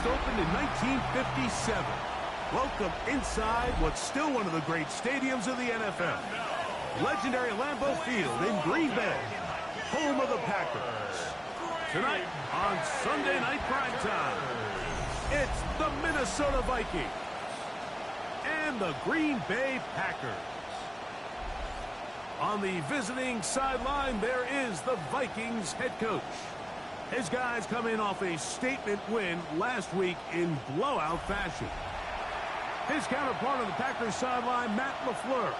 first opened in 1957. Welcome inside what's still one of the great stadiums of the NFL. Legendary Lambeau Field in Green Bay, home of the Packers. Tonight on Sunday Night Primetime, it's the Minnesota Vikings and the Green Bay Packers. On the visiting sideline, there is the Vikings head coach. His guys come in off a statement win last week in blowout fashion. His counterpart on the Packers sideline, Matt LaFleur.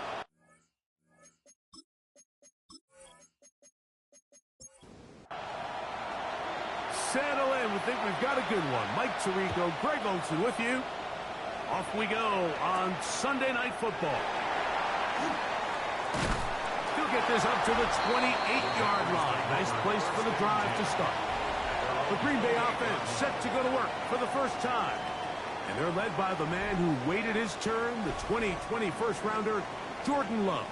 Settle in. We think we've got a good one. Mike Tirico, Greg Olsen with you. Off we go on Sunday Night Football. He'll get this up to the 28-yard line. Nice place for the drive to start. The Green Bay offense set to go to work for the first time. And they're led by the man who waited his turn, the 2020 first-rounder, Jordan Love.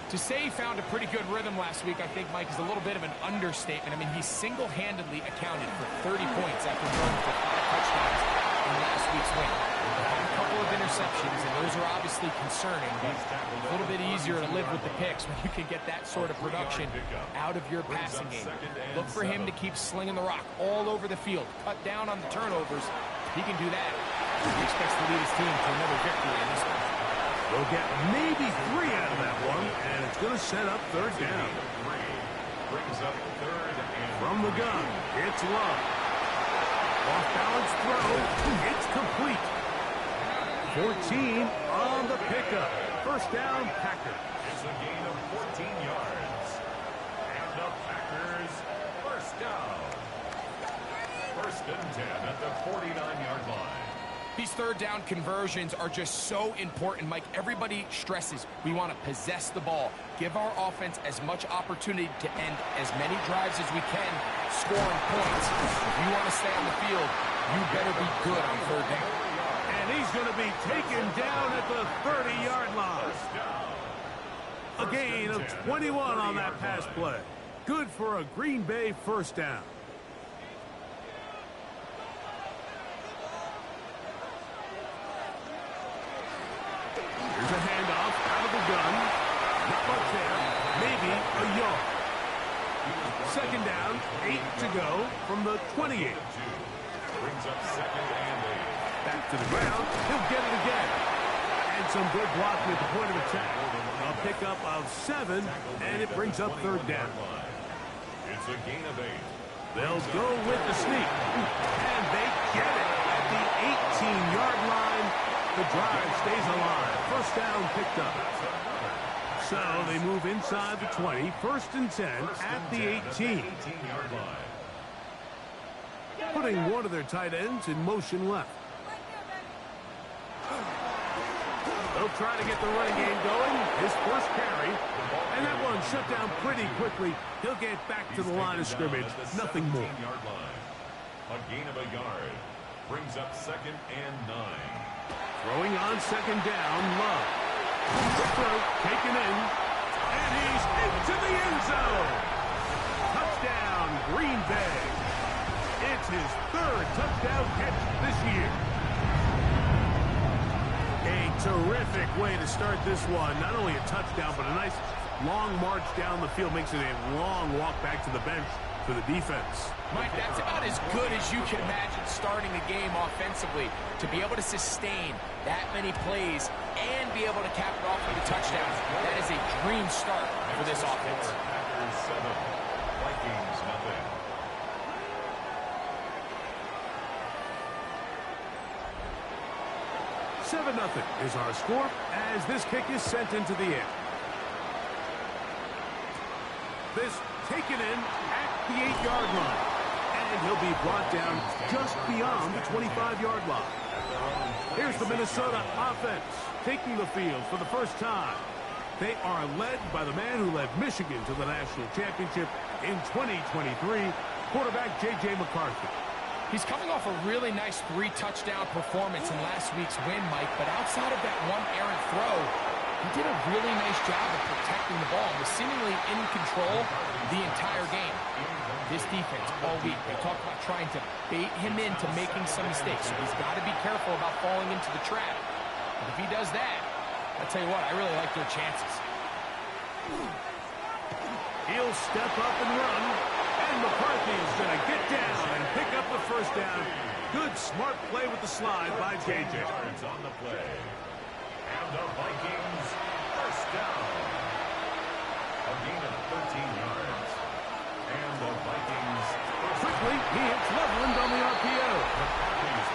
To say he found a pretty good rhythm last week, I think, Mike, is a little bit of an understatement. I mean, he single-handedly accounted for 30 points after throwing for 5 touchdowns in last week's win. He had a couple of interceptions, and those are obviously concerning, but a little bit easier to live with the picks when you can get that sort of production out of your passing game. Look for him to keep slinging the rock all over the field. Cut down on the turnovers. He can do that. He expects to lead his team to another victory in this one. They'll get maybe 3 out of that one, and it's going to set up third down. From the gun, it's Love. Off-balance throw, it's complete. 14 on the pickup. First down, Packers. It's a gain of 14 yards. And the Packers, first down. First and 10 at the 49-yard line. These third down conversions are just so important, Mike. Everybody stresses we want to possess the ball, give our offense as much opportunity to end as many drives as we can, scoring points. If you want to stay on the field, you better be good on third down. And he's going to be taken down at the 30-yard line. A gain of 21 on that pass play. Good for a Green Bay first down. Here's a handoff out of the gun. Not much there. Maybe a yard. Second down, 8 to go from the 28. Brings up second and 8. Back to the ground. He'll get it again. And some good blocking at the point of attack. A pickup of 7, and it brings up third down. It's a gain of 8. They'll go with the sneak. And they get it at the 18-yard line. The drive stays alive. First down picked up. So they move inside the 20. First and 10 at the 18. Putting one of their tight ends in motion left. They'll try to get the running game going. His first carry. And that one shut down pretty quickly. He'll get back to the line of scrimmage. Nothing more. A gain of a yard. Brings up second and 9. Throwing on second down, Love. Throw taken in, and he's into the end zone. Touchdown, Green Bay. It's his 3rd touchdown catch this year. A terrific way to start this one. Not only a touchdown, but a nice long march down the field. Makes it a long walk back to the bench for the defense. Mike, that's about as good as you can imagine starting the game offensively. To be able to sustain that many plays and be able to cap it off with a touchdown, that is a dream start for this offense. Packers 7, Vikings nothing. Nothing is our score as this kick is sent into the air. This taken in at the 8-yard line. And he'll be brought down just beyond the 25-yard line. Here's the Minnesota offense taking the field for the first time. They are led by the man who led Michigan to the national championship in 2023, quarterback J.J. McCarthy. He's coming off a really nice 3-touchdown performance in last week's win, Mike, but outside of that one errant throw, he did a really nice job of protecting the ball and was seemingly in control the entire game. This defense all week, they talked about trying to bait him into making some mistakes, so he's got to be careful about falling into the trap. But if he does that, I'll tell you what, I really like their chances. He'll step up and run, and McCarthy is going to get down and pick up the first down. Good, smart play with the slide by J.J. On the play. And the Vikings first down. A gain of 13 yards. And the Vikings quickly, he hits Loveland on the RPO.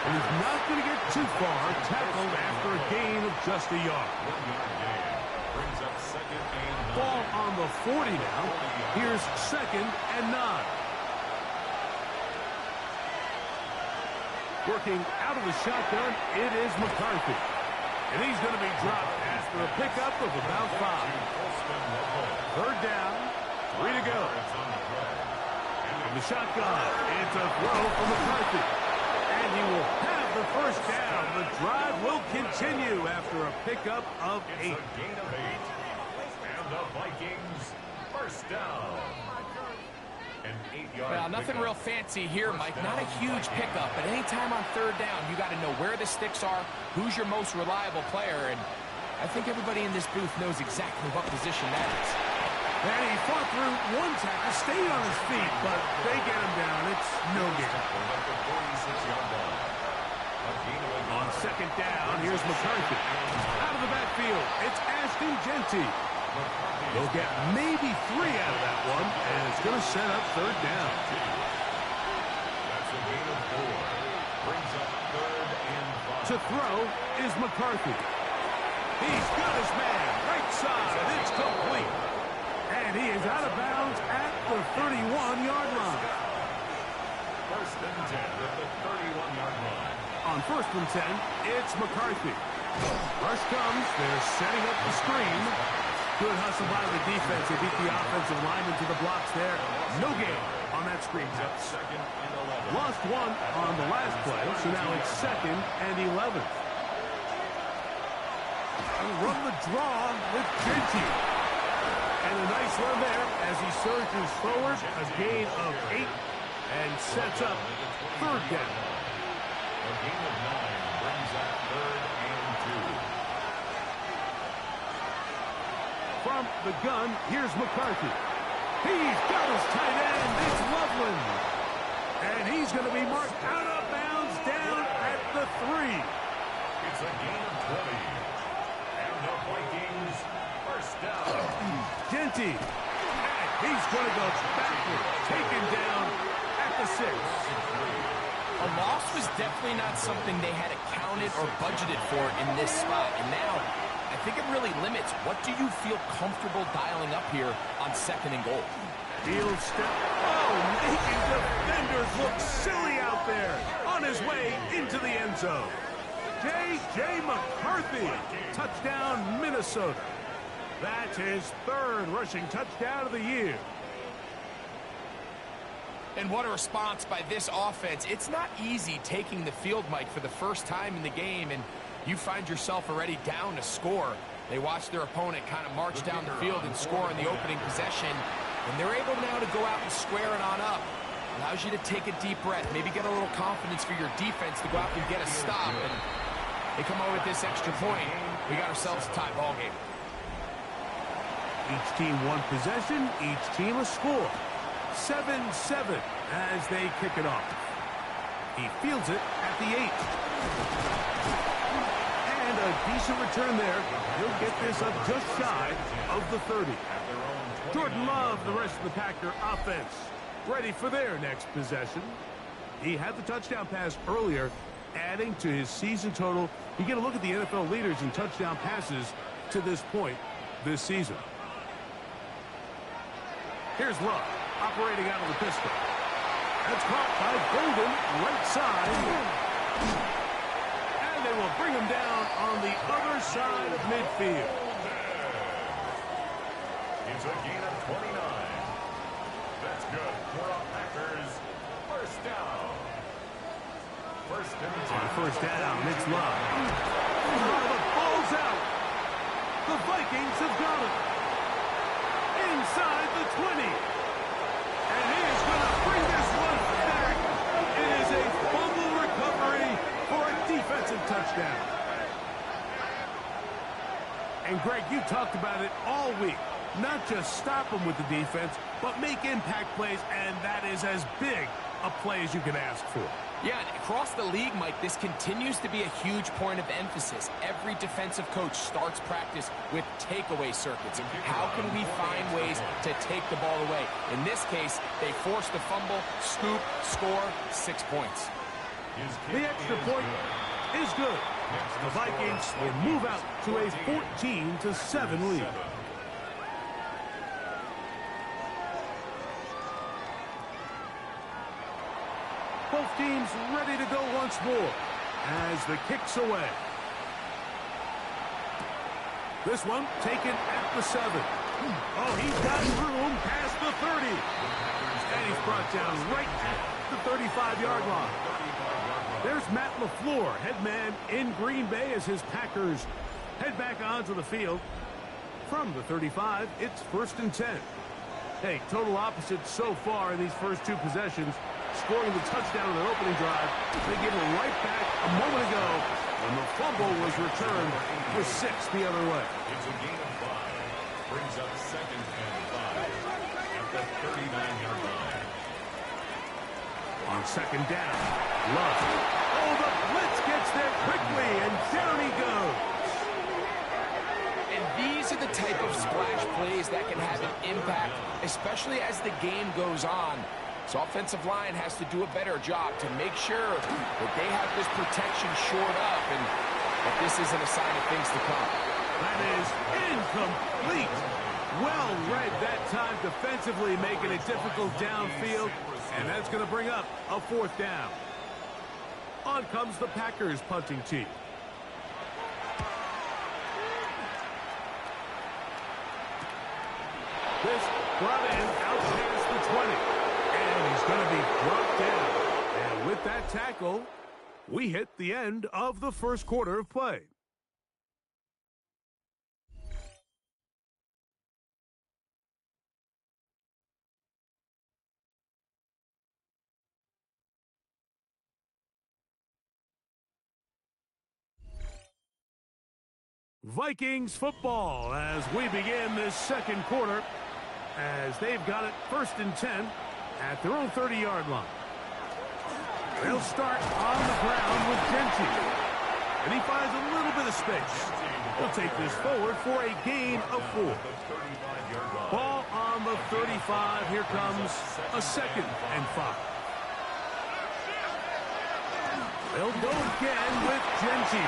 And he's not going to get too far, tackled after a gain of just a yard. 1 yard gain. Brings up second and 9. Ball on the 40 now. Here's second and 9. Working out of the shotgun, it is McCarthy. And he's going to be dropped after a pickup of about 5. Third down, 3 to go. In the shotgun, it's a throw from McCarthy. And he will have the first down. The drive will continue after a pickup of 8. It's a gain of 8. And the Vikings first down. An 8-yard Well, nothing real fancy here, Mike. Not a huge pickup, but anytime on third down, you got to know where the sticks are, who's your most reliable player, and I think everybody in this booth knows exactly what position that is. And he fought through one tackle, stayed on his feet, but they get him down. It's no gain. On second down, here's McCarthy. Out of the backfield, it's Ashton Genty. They'll get maybe 3 out of that one, and it's going to set up third down. That's a gain of 4. Brings up third and 5. To throw is McCarthy. He's got his man, right side, it's complete. And he is out of bounds at the 31-yard line. First and 10 at the 31-yard line. On first and 10, it's McCarthy. Rush comes, they're setting up the screen. Good hustle by the defense. They beat the offensive lineman to the blocks there. No gain on that screen pass. Second and 11. Lost 1 on the last play, so now it's second and 11. And run the draw with Genty. And a nice run there as he surges forward. A gain of 8 and sets up third down. A gain of 9 brings up third and 2. From the gun, here's McCarthy. He's got his tight end. It's Loveland. And he's going to be marked out of bounds down at the 3. It's a gain of 20. And the Vikings first down. Genty. And he's going to go backwards. Taken down at the 6. A loss was definitely not something they had accounted or budgeted for in this spot, and now I think it really limits what do you feel comfortable dialing up here on second and goal. Field step. Oh, making defenders look silly out there. On his way into the end zone. J.J. McCarthy. Touchdown, Minnesota. That's his 3rd rushing touchdown of the year. And what a response by this offense. It's not easy taking the field, Mike, for the first time in the game, and you find yourself already down to score. They watch their opponent kind of march down the field and score in the opening possession, and they're able now to go out and square it on up. Allows you to take a deep breath, maybe get a little confidence for your defense to go out and get a stop, and they come over with this extra point. We got ourselves a tie ball game. Each team one possession, each team a score. 7-7 as they kick it off. He fields it at the 8. And a decent return there. He'll get this up just shy of the 30. Jordan Love, the rest of the Packer offense, ready for their next possession. He had the touchdown pass earlier, adding to his season total. You get a look at the NFL leaders in touchdown passes to this point this season. Here's Love, operating out of the pistol. That's caught by Golden, right side. And they will bring him down on the other side of midfield. It's a gain of 29. That's good for a Packers first down. First and 10. On first down, it's Love. Oh, the ball's out. The Vikings Vikings have got it. Inside the 20. And he is going to bring this one back. It is a fumble recovery for a defensive touchdown. And Greg, you talked about it all week. Not just stop them with the defense, but make impact plays, and that is as big a play as you can ask for. Yeah, and across the league, Mike, this continues to be a huge point of emphasis. Every defensive coach starts practice with takeaway circuits. How can we find ways to take the ball away? In this case, they forced the fumble, scoop, score, 6 points. The extra point is good. The Vikings will move out to a 14-7 lead. Both teams ready to go once more as the kick's away. This one taken at the 7. Oh, he's got room past the 30. And he's brought down right at the 35-yard line. There's Matt LaFleur, head man in Green Bay as his Packers head back onto the field. From the 35, it's 1st and 10. Hey, total opposite so far in these first two possessions. Scoring the touchdown in their opening drive. They give it right back a moment ago when the fumble was returned with 6 the other way. It's a gain of 5. Brings up 2nd and 5 at the 39-yard line. On 2nd down, Love. Oh, the blitz gets there quickly, and down he goes. And these are the type of splash plays that can have an impact, especially as the game goes on. So offensive line has to do a better job to make sure that they have this protection shored up and that this isn't a sign of things to come. That is incomplete. Well read that time defensively, making it difficult downfield. And that's going to bring up a 4th down. On comes the Packers punting team. This brought in out past the 20. And he's going to be brought down. And with that tackle, we hit the end of the first quarter of play. Vikings football as we begin this second quarter, as they've got it 1st and 10 at their own 30-yard line. They'll start on the ground with Genty. And he finds a little bit of space. He'll take this forward for a gain of 4. Ball on the 35. Here comes a 2nd and 5. They'll go again with Genty.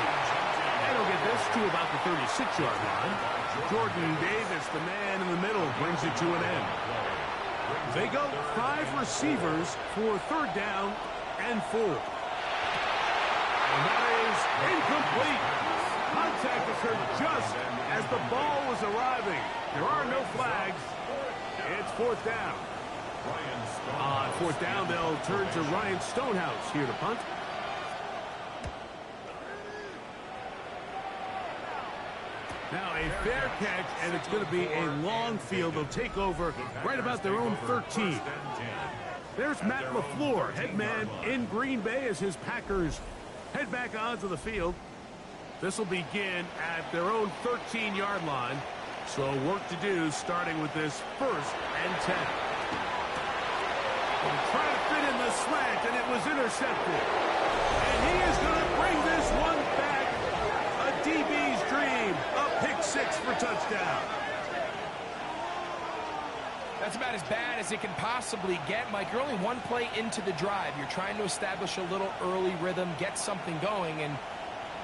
And he'll get this to about the 36-yard line. Jordan Davis, the man in the middle, brings it to an end. They go 5 receivers for 3rd down and 4. And that is incomplete. Contact occurred just as the ball was arriving. There are no flags. It's 4th down. On 4th down, they'll turn to Ryan Stonehouse here to punt. Now a fair catch, and it's going to be a long field. They'll take over right about their own 13. There's Matt LaFleur, head man in Green Bay as his Packers head back onto the field. This will begin at their own 13-yard line. So work to do starting with this 1st and 10. They'll try to fit in the slant, and it was intercepted. And he is going to bring this one back. A DB's dream. A pick 6 for touchdown. That's about as bad as it can possibly get, Mike. You're only one play into the drive. You're trying to establish a little early rhythm, get something going, and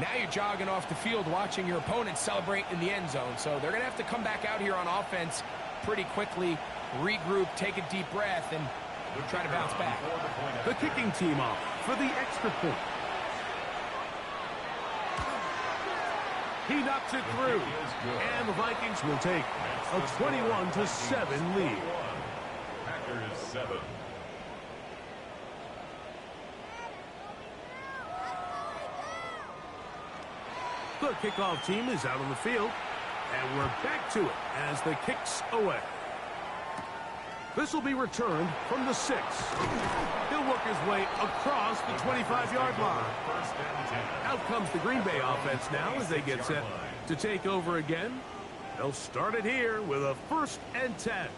now you're jogging off the field watching your opponent celebrate in the end zone. So they're going to have to come back out here on offense pretty quickly, regroup, take a deep breath, and try to bounce back. The kicking team off for the extra point. He knocks it through, and the Vikings will take a 21-7 lead. Packers 7. The kickoff team is out on the field, And we're back to it as the kick's away. This will be returned from the 6. He'll work his way across the 25-yard line. Out comes the Green Bay offense now as they get set to take over again. They'll start it here with a 1st and 10.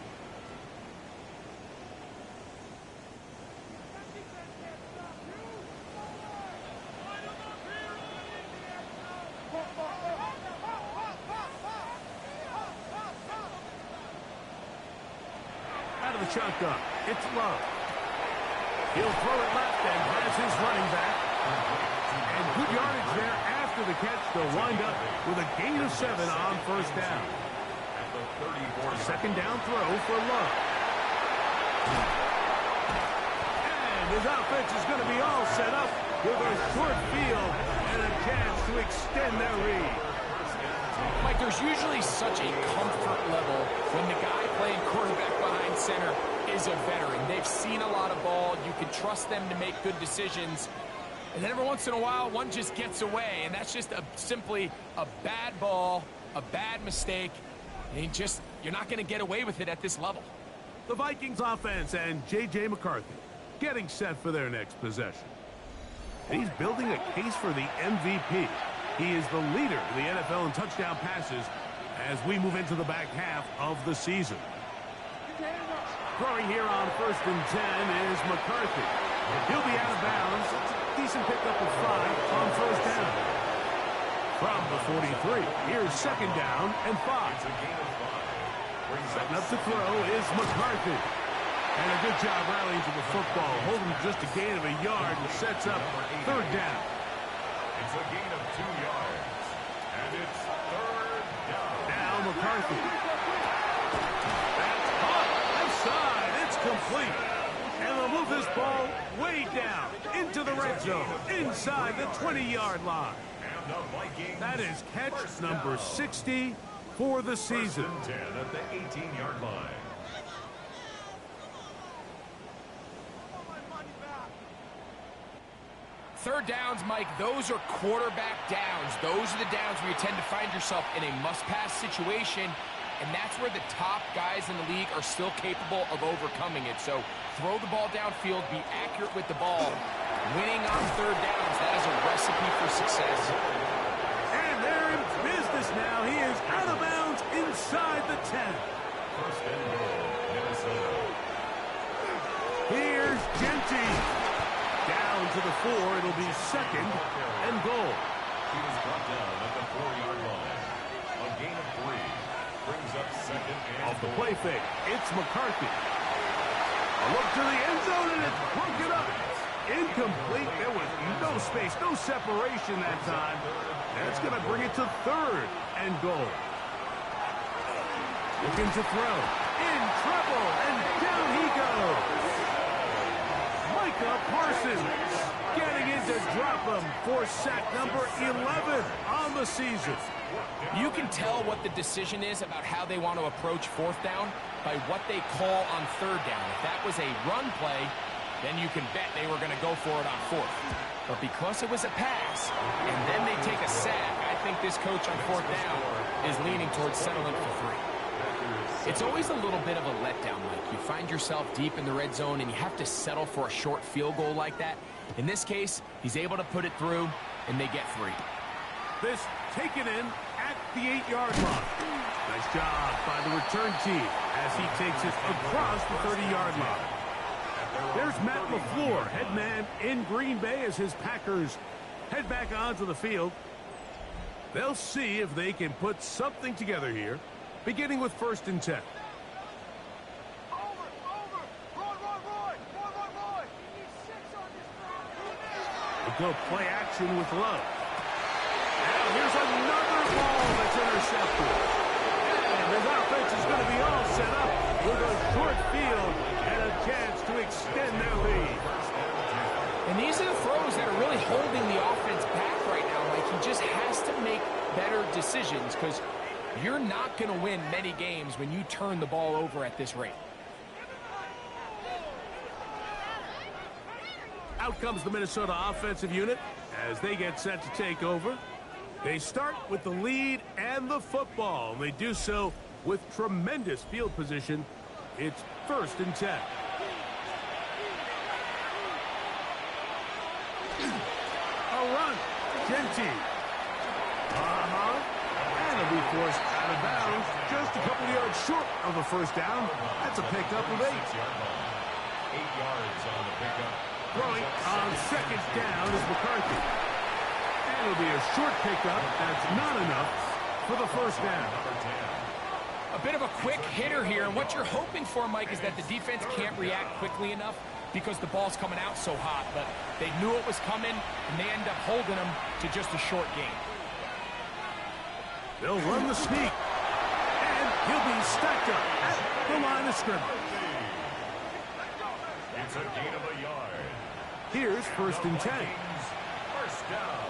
Out of the shotgun, it's Love. He'll throw it left and has his running back. And good yardage there after the catch. They'll wind up with a gain of 7 on 1st down. 2nd down throw for Love. And his offense is going to be all set up with a short field and a chance to extend their lead. Mike, there's usually such a comfort level when the guy playing quarterback behind center is a veteran. They've seen a lot of ball. You can trust them to make good decisions. And then every once in a while, one just gets away. And that's just simply a bad ball, a bad mistake. And you're not going to get away with it at this level. The Vikings offense and J.J. McCarthy getting set for their next possession. He's building a case for the MVP. He is the leader of the NFL in touchdown passes as we move into the back half of the season. Throwing here on 1st and 10 is McCarthy. He'll be out of bounds. Decent pickup of 5 on 1st down. From the 43, here's 2nd down and 5. Setting up to throw is McCarthy. And a good job rallying to the football, holding just a gain of a yard and sets up 3rd down. It's a gain of 2 yards. And it's 3rd down. Now McCarthy. That's caught. Left side. It's complete. And they'll move this ball way down into the red zone, inside the 20-yard line. And the Vikings. That is catch number 60 for the season. 1st and 10 at the 18-yard line. Third downs, Mike, those are quarterback downs. Those are the downs where you tend to find yourself in a must-pass situation, and that's where the top guys in the league are still capable of overcoming it. So throw the ball downfield, be accurate with the ball. Winning on 3rd downs, that is a recipe for success. And they're in business now. He is out of bounds inside the 10. 1st and goal, Minnesota. Here's Genty. Down to the 4. It'll be 2nd and goal. He was brought down at the 4-yard line. A gain of 3 brings up 2nd and Off the goal. play fake, it's McCarthy. A look to the end zone, and it's broken up. Incomplete. There was no space, no separation that time. That's going to bring it to 3rd and goal. Looking to throw. In trouble, and down he goes. Parsons getting in to drop him for sack number 11 on the season. You can tell what the decision is about how they want to approach 4th down by what they call on 3rd down. If that was a run play, then you can bet they were going to go for it on 4th. But because it was a pass, and then they take a sack, I think this coach on 4th down is leaning towards settling for 3. It's always a little bit of a letdown, Mike. You find yourself deep in the red zone, and you have to settle for a short field goal like that. In this case, he's able to put it through, and they get 3. This taken in at the 8-yard line. Nice job by the return team as he takes it across the 30-yard line. There's Matt LaFleur, head man in Green Bay as his Packers head back onto the field. They'll see if they can put something together here, beginning with 1st and 10. We'll go play action with Love. Now here's another ball that's intercepted. And his offense is going to be all set up with a short field and a chance to extend their lead. And these are the throws that are really holding the offense back right now. Like, he just has to make better decisions because you're not going to win many games when you turn the ball over at this rate. Out comes the Minnesota offensive unit as they get set to take over. They start with the lead and the football, and they do so with tremendous field position. It's 1st and 10. A run. Kinetik. And it'll be forced out of bounds. Just a couple yards short of a first down. That's a pickup of 8. 8 yards on the pickup. Throwing on 2nd down is McCarthy. And it'll be a short pickup. That's not enough for the first down. A bit of a quick hitter here, and what you're hoping for, Mike, is that the defense can't react quickly enough because the ball's coming out so hot, but they knew it was coming, and they end up holding them to just a short gain. They'll run the sneak, and he'll be stacked up at the line of scrimmage. It's a gain of a yard. Here's 1st and 10. First down.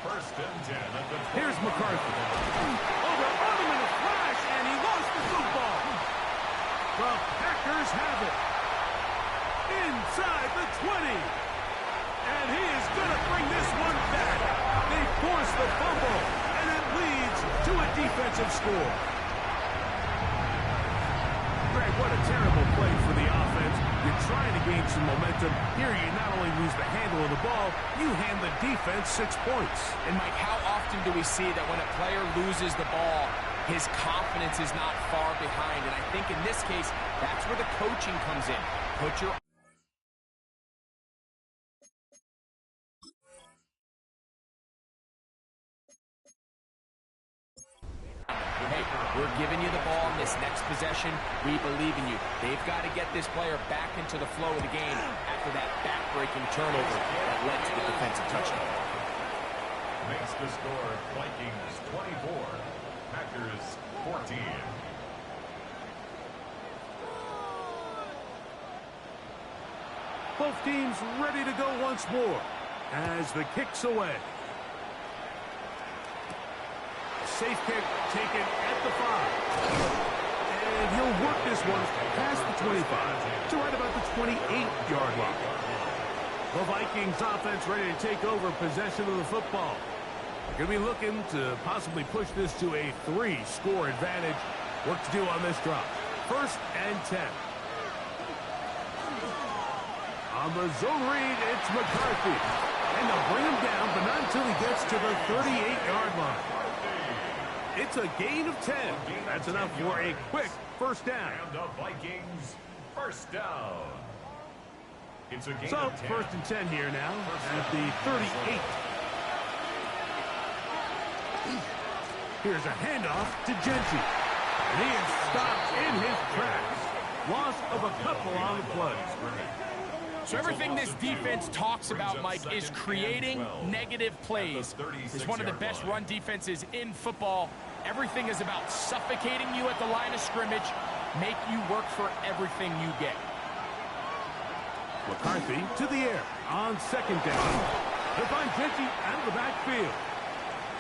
1st and 10 at the 20. Here's McCarthy. Over on him in a flash, and he lost the football. The Packers have it. Inside the 20. And he is going to bring this one back. They force the fumble, and it leads to a defensive score. Greg, what a terrible play for the offense. You're trying to gain some momentum. Here you not only lose the handle of the ball, you hand the defense 6 points. And, Mike, how often do we see that when a player loses the ball, his confidence is not far behind? And I think in this case, that's where the coaching comes in. Put your we're giving you the ball in this next possession. We believe in you. They've got to get this player back into the flow of the game after that back-breaking turnover that led to the defensive touchdown. Makes the score Vikings 24, Packers 14. Both teams ready to go once more as the kick's away. Safe kick taken at the 5. And he'll work this one past the 25 to right about the 28-yard line. The Vikings offense ready to take over possession of the football. They're going to be looking to possibly push this to a 3-score advantage. Work to do on this drop. 1st and 10. On the zone read, it's McCarthy. And they'll bring him down, but not until he gets to the 38-yard line. It's a gain of 10. That's enough for a quick first down. And the Vikings first down. It's a gain So, of 10. 1st and 10 here now at the 38. Here's a handoff to Kinetik. And he is stopped in his tracks. Loss of a couple on the play. So everything this defense talks about, Mike, is creating negative plays. It's one of the best run defenses in football. Everything is about suffocating you at the line of scrimmage, make you work for everything you get. McCarthy to the air on 2nd down. He'll find Kinetik out of the backfield.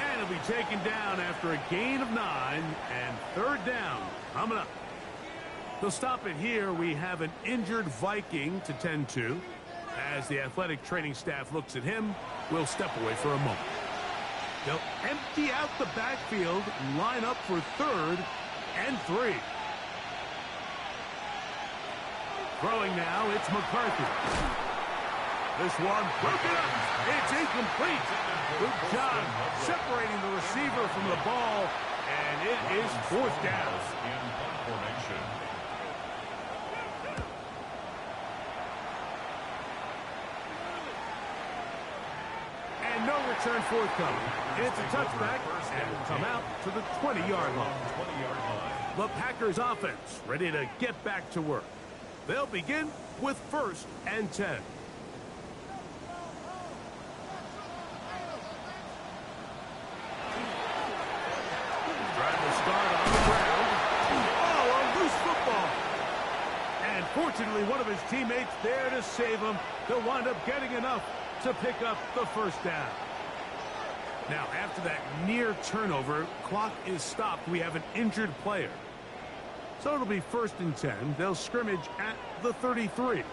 And he'll be taken down after a gain of 9 and 3rd down coming up. They'll stop it here. We have an injured Viking to tend to. As the athletic training staff looks at him, we'll step away for a moment. They'll empty out the backfield and line up for 3rd and 3. Throwing now, it's McCarthy. This one broken up. It's incomplete. Good job separating the receiver from the ball, and it is 4th down. In formation. And no return forthcoming. It's a touchback, and will come out to the 20-yard line. 20-yard line. The Packers offense ready to get back to work. They'll begin with 1st and 10. Trying to start on the ground. Oh, a loose football. And fortunately, one of his teammates there to save him. He'll wind up getting enough to pick up the first down. Now, after that near turnover, clock is stopped. We have an injured player. So it'll be 1st and 10. They'll scrimmage at the 33.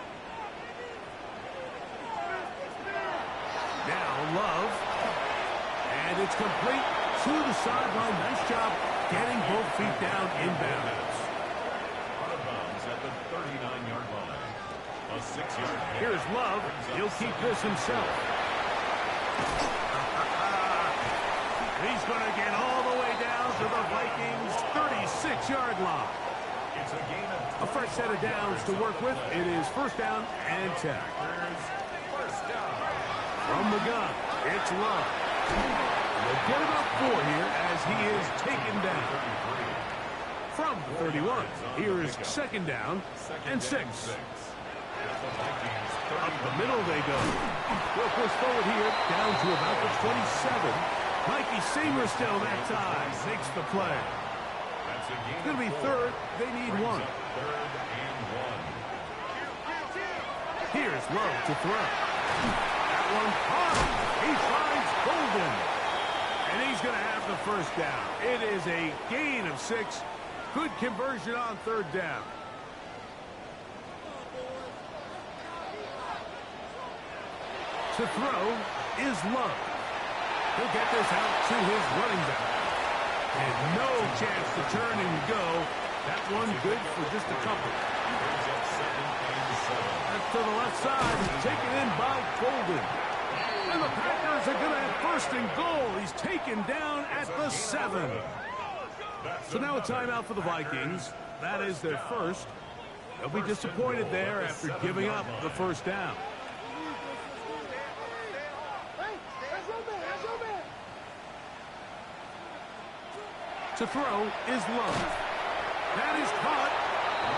Now Love. And it's complete to the sideline. Nice job getting both feet down inbounds. Out of bounds at the 39-yard line. A 6-yard gain. Here's Love. He'll keep this himself. He's going to get all the way down to the Vikings' 36-yard line. It's a gain of A fresh set of downs to work with. It is first down and 10. first down. From the gun, it's Love. They'll get about 4 here as he is taken down. From the 31, here is second down and 6. Up the middle they go. They'll push forward here down to about the 27. Mikey Seymour still that time makes the play. It's going to be third. They need 1. Third and 1. Here's Love to throw. That one hard. He finds Golden. And he's going to have the first down. It is a gain of 6. Good conversion on third down. To throw is Love. He'll get this out to his running back. And no chance to turn and go. That one good for just a couple. That's to the left side. Taken in by Golden. And the Packers are going to have first and goal. He's taken down at the 7. So now a timeout for the Vikings. That is their first. They'll be disappointed there after giving up the first down. To throw is Love. That is caught.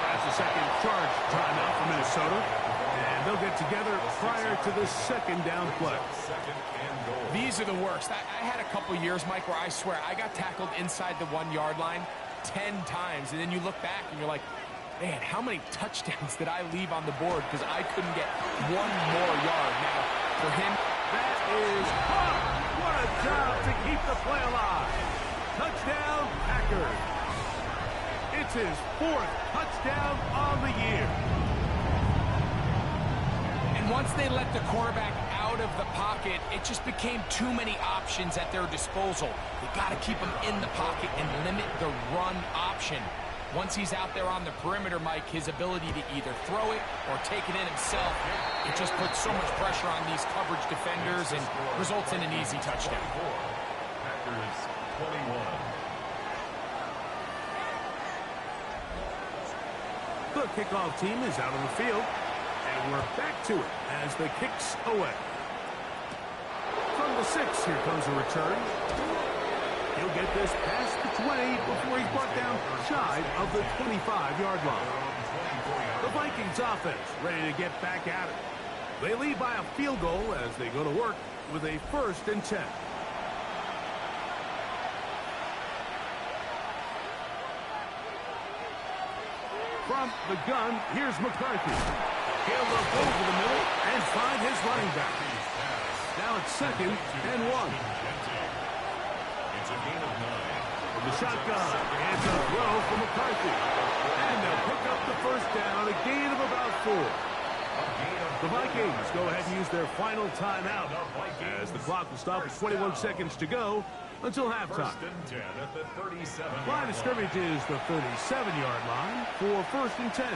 That's the second charge timeout for Minnesota. And they'll get together prior to the second down play. These are the worst. I had a couple years, Mike, where I swear I got tackled inside the 1-yard line 10 times. And then you look back and you're like, man, how many touchdowns did I leave on the board because I couldn't get 1 more yard. Now, for him, that is caught. What a job to keep the play alive. Touchdown, Packers. It's his 4th touchdown on the year. And once they let the quarterback out of the pocket, it just became too many options at their disposal. You got to keep him in the pocket and limit the run option. Once he's out there on the perimeter, Mike, his ability to either throw it or take it in himself, it just puts so much pressure on these coverage defenders and results in an easy touchdown. Packers 21. The kickoff team is out on the field, and we're back to it as the kicks away. From the 6, here comes a return. He'll get this past the 20 before he's brought down shy of the 25-yard line. The Vikings offense ready to get back at it. They lead by a field goal as they go to work with a 1st and 10. From the gun, here's McCarthy. He'll look over the middle and find his running back. Now it's 2nd and 1. It's a gain of 9. From the shotgun, it's a throw from McCarthy. And they'll pick up the first down, a gain of about 4. The Vikings go ahead and use their final timeout as the clock will stop with 21 seconds to go until halftime. 1st and 10 at the 37. Line of scrimmage is the 37-yard line for 1st and 10.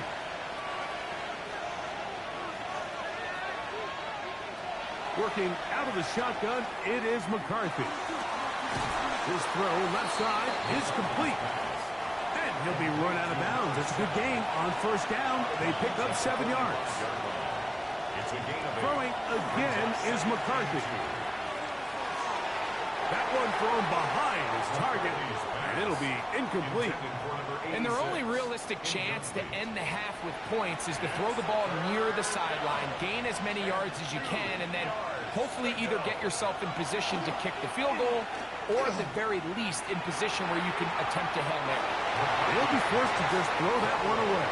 Working out of the shotgun, it is McCarthy. His throw left side is complete. And he'll be run out of bounds. It's a good gain on first down. They pick up 7 yards. Throwing again is McCarthy. That one thrown behind his target, and it'll be incomplete. And their only realistic chance to end the half with points is to throw the ball near the sideline, gain as many yards as you can, and then hopefully either get yourself in position to kick the field goal or at the very least in position where you can attempt a Hail Mary. They'll be forced to just throw that one away.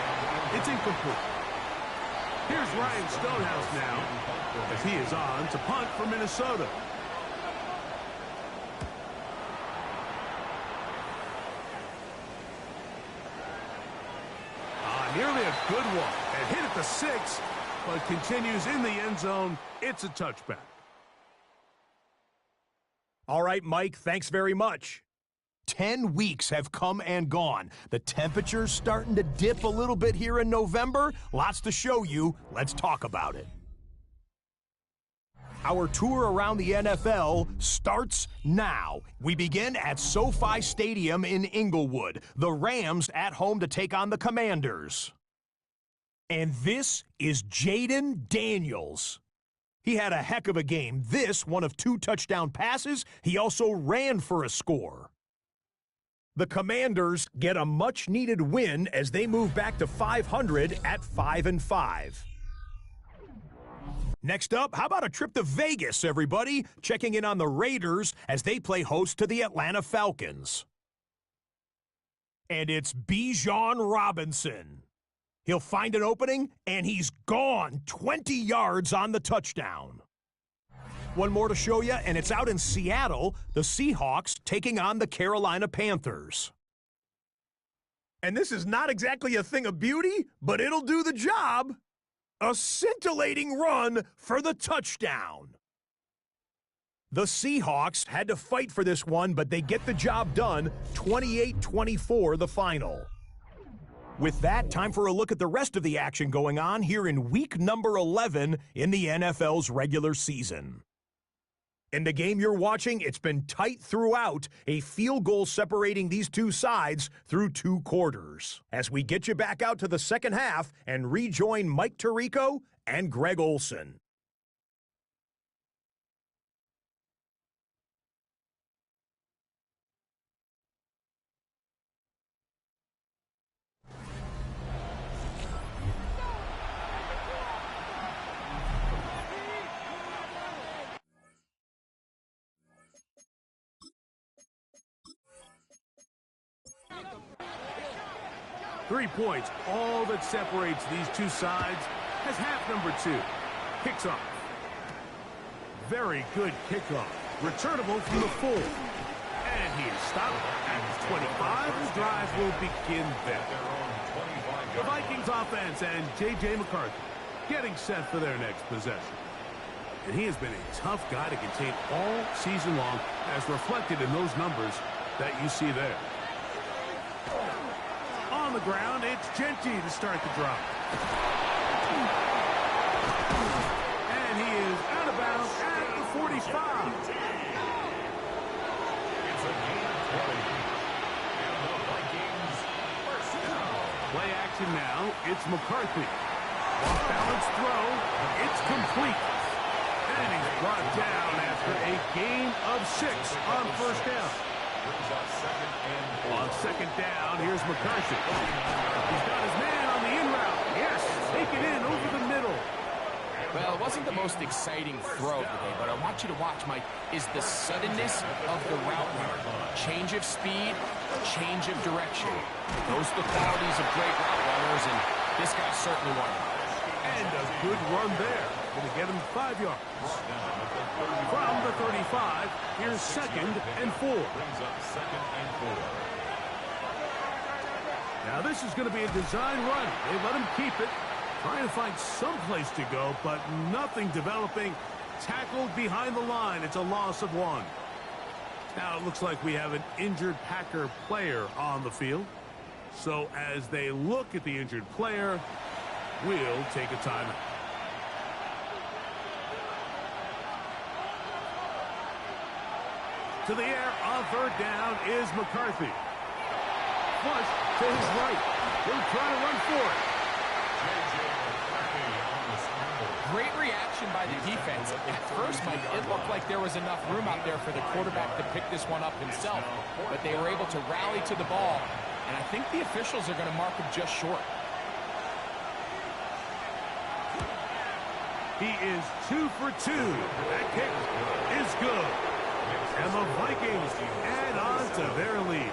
It's incomplete. Here's Ryan Stonehouse now as he is on to punt for Minnesota. Nearly a good one. And hit at the 6, but continues in the end zone. It's a touchback. All right, Mike, thanks very much. 10 weeks have come and gone. The temperature's starting to dip a little bit here in November. Lots to show you. Let's talk about it. Our tour around the NFL starts now. We begin at SoFi Stadium in Inglewood. The Rams at home to take on the Commanders. And this is Jaden Daniels. He had a heck of a game. This, one of 2 touchdown passes. He also ran for a score. The Commanders get a much-needed win as they move back to 500 at 5-5. Next up, how about a trip to Vegas, everybody? Checking in on the Raiders as they play host to the Atlanta Falcons. And it's Bijan Robinson. He'll find an opening, and he's gone 20 yards on the touchdown. One more to show you, and it's out in Seattle, the Seahawks taking on the Carolina Panthers. And this is not exactly a thing of beauty, but it'll do the job. A scintillating run for the touchdown. The Seahawks had to fight for this one, but they get the job done, 28-24 the final. With that, time for a look at the rest of the action going on here in week number 11 in the NFL's regular season. In the game you're watching, it's been tight throughout, a field goal separating these two sides through 2 quarters. As we get you back out to the second half and rejoin Mike Tirico and Greg Olson. Three points, all that separates these two sides, as half number 2. Kicks off. Very good kickoff. Returnable from the 4. And he is stopped at the 25. The drive will begin there. The Vikings offense and J.J. McCarthy getting set for their next possession. And he has been a tough guy to contain all season long, as reflected in those numbers that you see there. On the ground, it's Genty to start the drive. And he is out of bounds at the 45. It's a game play. And the Vikings first down. Play action now. It's McCarthy. Off balance throw. It's complete. And he's brought down after a gain of 6 on first down. On second down, here's McCarthy. He's got his man on the in route. Yes, take it in over the middle. Well, it wasn't the most exciting throw today, but I want you to watch, Mike, is the suddenness of the route runner. Change of speed, change of direction. Those are the qualities of great route runners, and this guy's certainly one of them. And a good run there. Going to get him 5 yards. From the 35, here's 2nd and 4. Now this is going to be a design run. They let him keep it. Trying to find some place to go, but nothing developing. Tackled behind the line. It's a loss of 1. Now it looks like we have an injured Packer player on the field. So as they look at the injured player, we'll take a timeout. To the air on 3rd down is McCarthy. Flush to his right. He'll try to run for it. Great reaction by the defense. At first, Mike, it looked like there was enough room out there for the quarterback to pick this one up himself. But they were able to rally to the ball. And I think the officials are going to mark him just short. He is 2 for 2. That kick is good. And the Vikings add on to their lead.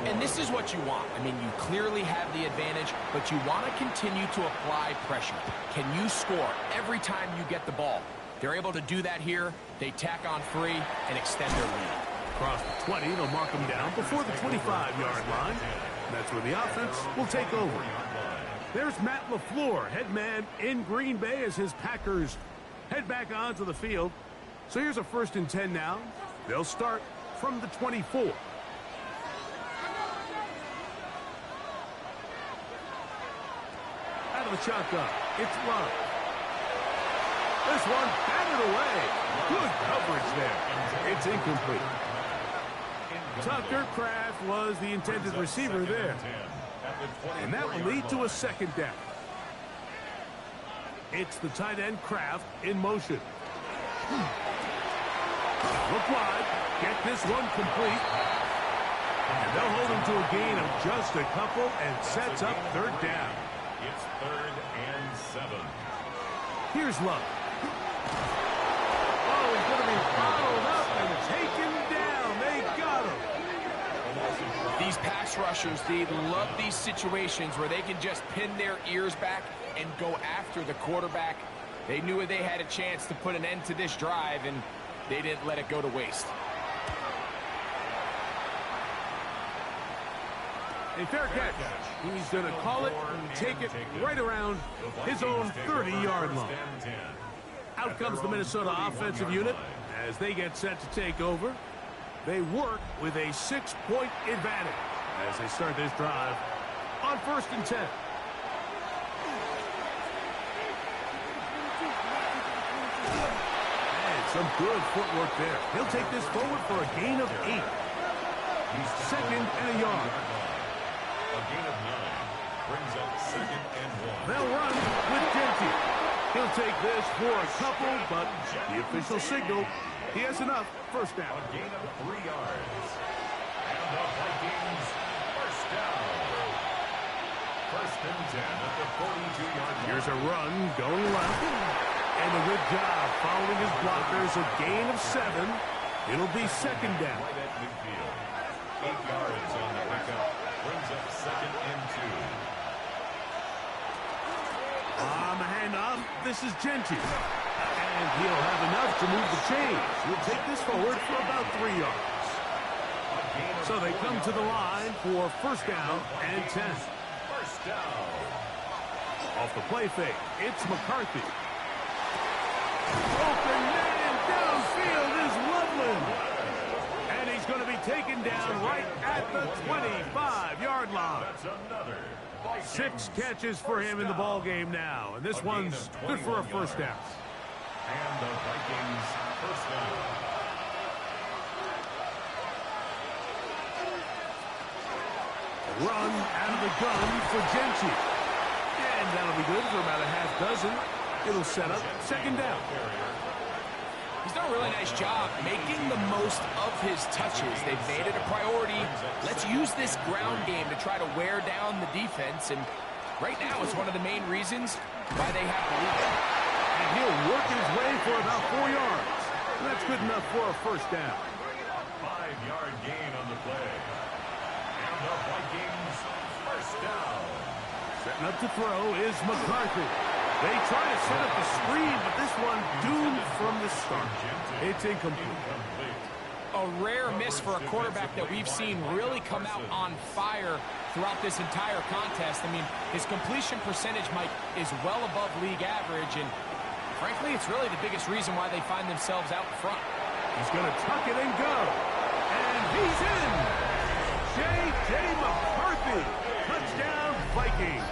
And this is what you want. I mean, you clearly have the advantage, but you want to continue to apply pressure. Can you score every time you get the ball? They're able to do that here. They tack on 3 and extend their lead. Across the 20, they'll mark him down before the 25-yard line. That's where the offense will take over. There's Matt LaFleur, head man in Green Bay, as his Packers head back onto the field. So here's a 1st and 10 now. They'll start from the 24. Out of the shotgun, it's Love. This one batted away. Good coverage there. It's incomplete. Tucker Kraft was the intended receiver there. And that will lead to a 2nd down. It's the tight end Kraft in motion. Look wide. Get this one complete. And they'll hold him to a gain of just a couple and sets up 3rd down. It's 3rd and 7. Here's Love. Oh, he's going to be followed up and taken down. They got him. These pass rushers, they love these situations where they can just pin their ears back and go after the quarterback. They knew they had a chance to put an end to this drive, and they didn't let it go to waste. A fair catch. He's going to call it and take it right around his own 30-yard line. Out comes the Minnesota offensive unit as they get set to take over. They work with a 6-point advantage as they start this drive on 1st and 10. And some good footwork there. He'll take this forward for a gain of 8. He's 2nd and a yard. A gain of 9 brings up 2nd and 1. They'll run with Genty. He'll take this for a couple, but the official signal, he has enough. 1st down. A gain of 3 yards. And the Vikings, 1st down. 1st and 10 at the 42-yard line. Here's a run going left. And a good job following his blockers. A gain of 7. It'll be 2nd down. Right at midfield. 8 yards on the pickup. Brings up 2nd and 2. On the handoff, this is Genty. And he'll have enough to move the chains. He'll take this forward for about 3 yards. So they come to the line for 1st down and 10. 1st down. Off the play fake, it's McCarthy. Open man downfield is Loveland. And he's going to be taken down right at the 25-yard line. That's another. 6 catches for him in the ball game now. And this one's good for a 1st down. And the Vikings 1st down. Run out of the gun for Genty. And that'll be good for about a half dozen. It'll set up 2nd down. He's done a really nice job making the most of his touches. They've made it a priority. Let's use this ground game to try to wear down the defense. And right now, it's one of the main reasons why they have the lead. And he'll work his way for about 4 yards. And that's good enough for a 1st down. 5-yard gain on the play. And the Vikings 1st down. Setting up to throw is McCarthy. They try to set up the screen, but this one doomed from the start. It's incomplete. A rare miss for a quarterback that we've seen really come out on fire throughout this entire contest. I mean, his completion percentage, Mike, is well above league average, and frankly, it's really the biggest reason why they find themselves out front. He's going to tuck it and go. And he's in. J.J. McCarthy. Touchdown, Vikings.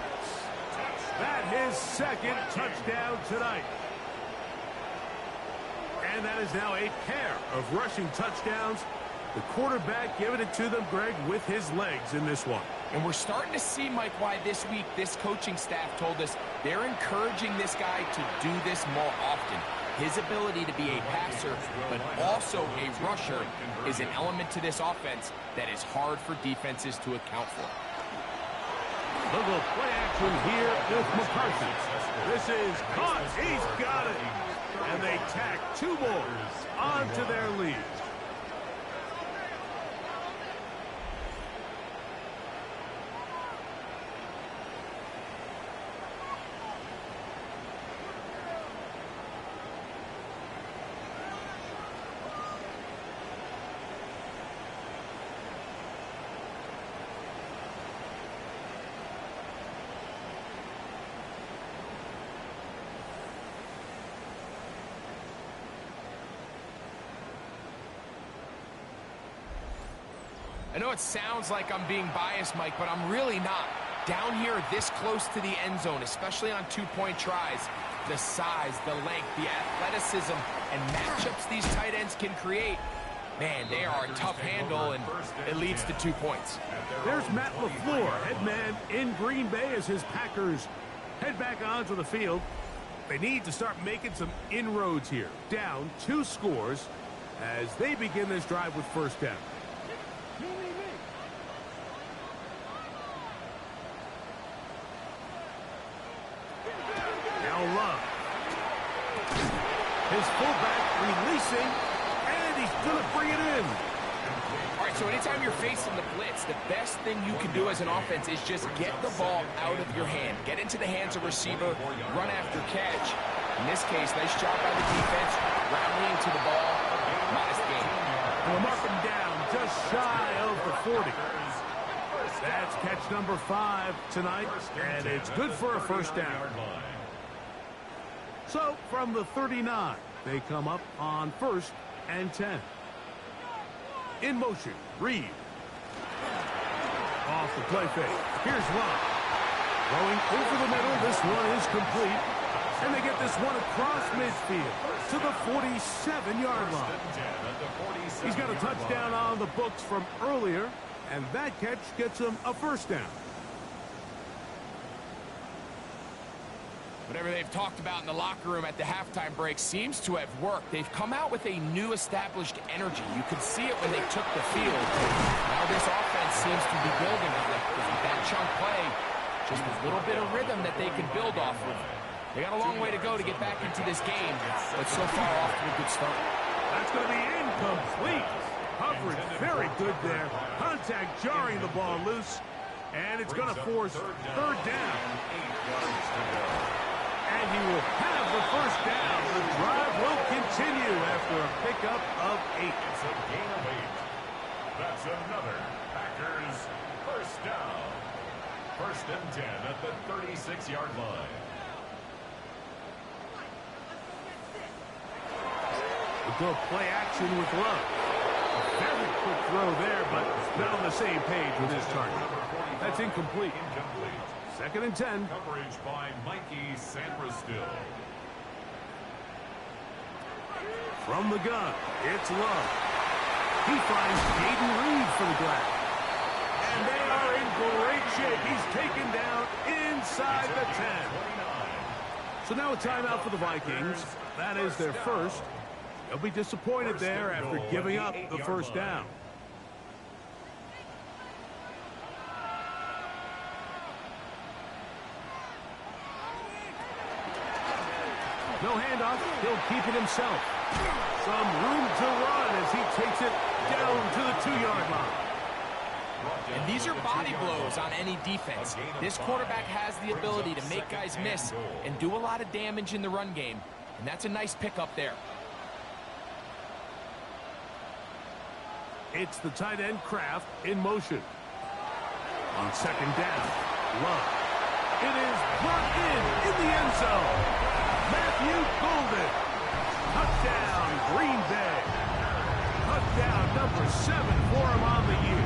That his 2nd touchdown tonight. And that is now a pair of rushing touchdowns. The quarterback giving it to them, Greg, with his legs in this one. And we're starting to see, Mike, why this week this coaching staff told us they're encouraging this guy to do this more often. His ability to be a passer, but also a rusher, is an element to this offense that is hard for defenses to account for. Little play action here with McCarthy. This is caught. He's got it. And they tack 2 more onto their lead. I know it sounds like I'm being biased, Mike, but I'm really not. Down here this close to the end zone, especially on two-point tries, the size, the length, the athleticism, and matchups these tight ends can create, man, they are a tough handle, and it leads to 2 points. There's Matt LaFleur, head man in Green Bay as his Packers head back onto the field. They need to start making some inroads here. Down 2 scores as they begin this drive with first down. Now Love. His fullback releasing, and he's going to bring it in. All right, so anytime you're facing the blitz, the best thing you can do as an offense is just get the ball out of your hand. Get into the hands of receiver, run after catch. In this case, nice job by the defense, rallying to the ball. Modest gain. We'll mark him down just shy of the 40. That's catch number 5 tonight, and it's good for a first down. So, from the 39, they come up on 1st and 10. In motion, Reed. Off the play fake. Here's Love. Going over the middle, this one is complete. And they get this one across midfield to the 47-yard line. He's got a touchdown on the books from earlier, and that catch gets him a first down. Whatever they've talked about in the locker room at the halftime break seems to have worked. They've come out with a new established energy. You could see it when they took the field. Now this offense seems to be building on it. With that chunk play, just a little bit of rhythm that they can build off of. They got a long way to go to get back into this game, but so far off to a good start. That's going to be incomplete. Coverage very good there. Contact jarring the ball loose, and it's going to force third down. And he will have the first down. The drive will continue after a pickup of 8. It's a gain of 8. That's another Packers first down. 1st and 10 at the 36-yard line. We'll go play action with Love. A very quick throw there, but not on the same page with his target. That's incomplete. 2nd and 10. Coverage by Mikey Sanderstill. From the gun, it's Love. He finds Jaden Reed for the grab. And they are in great shape. He's taken down inside the 10. So now a timeout for the Vikings. That is their first. They'll be disappointed there after giving up the first down. No handoff. He'll keep it himself. Some room to run as he takes it down to the 2-yard line. And these are body blows on any defense. This quarterback has the ability to make guys miss and do a lot of damage in the run game. And that's a nice pickup there. It's the tight end Kraft in motion. On 2nd down, Love. It is brought in the end zone. Matthew Golden. Touchdown, Green Bay. Touchdown number 7 for him on the year.